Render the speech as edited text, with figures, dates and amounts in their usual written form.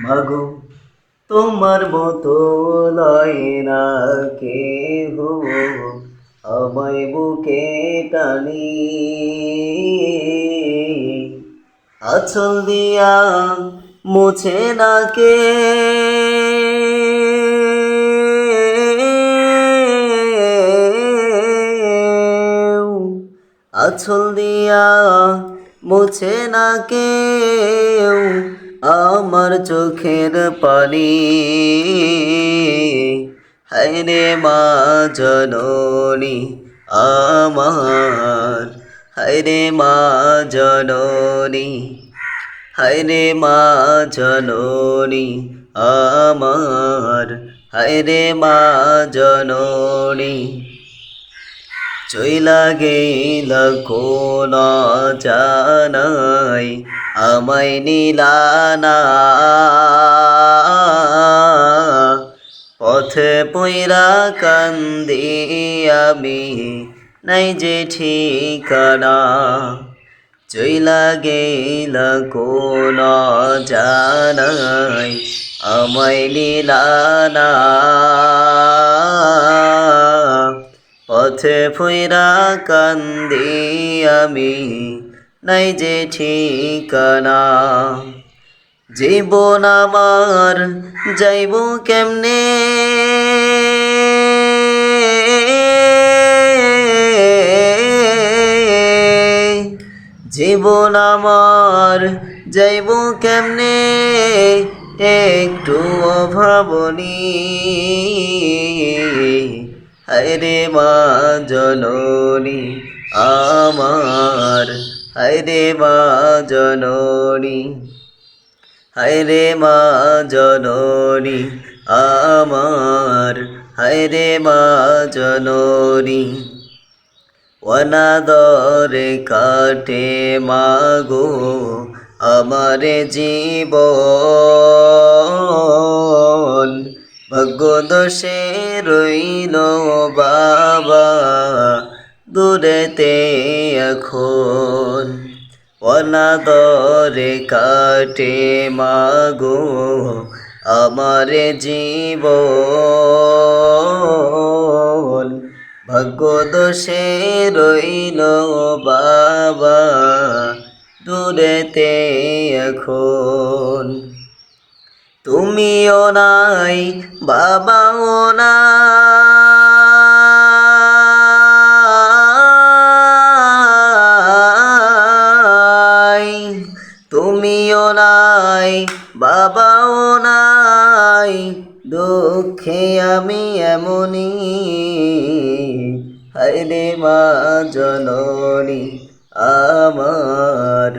মাগো তোমার মতো লয় না কেহ আমায় বুকে টানি, আঁচল দিয়া মুছে না কে আঁচল দিয়া মুছে না কেউ আমার চোখের পানি। হায়রে মা জননী আমার, হায়রে মা জননী, হায়রে মা জননী আমার, হায়রে মা জননী। চইলা গেল কোন জানাই আমায় নিলানা, পথে পইরা কান্দি আমি নাই যে ঠিকানা। চইলা গেল কোন জানাই আমায় নিলানা, পথে ফুইরা কান্দি আমি নাই যে ঠিকানা। জীবন আমার যাইব কেমনে, জীবন আমার যাইব কেমনে একটু ভাবনি। হায়রে মা জননী আমার, হায়রে মা জননী, হায়রে মা জননী আমার, হায়রে মা জননী। অনাদরে কাটে মাগো আমারে জীবন, ভাগ্যদোষে রইল বাবা দূরেতে এখন। অনাদরে কাটে মাগো আমারে জীবন, ভাগ্যদোষে রইল বাবা দূরেতে এখন। তুমিও নাই বাবাও নাই, তুমিও নাই বাবাও নাই, দুঃখে আমি এমনি। হায়রে মা জননী আমার,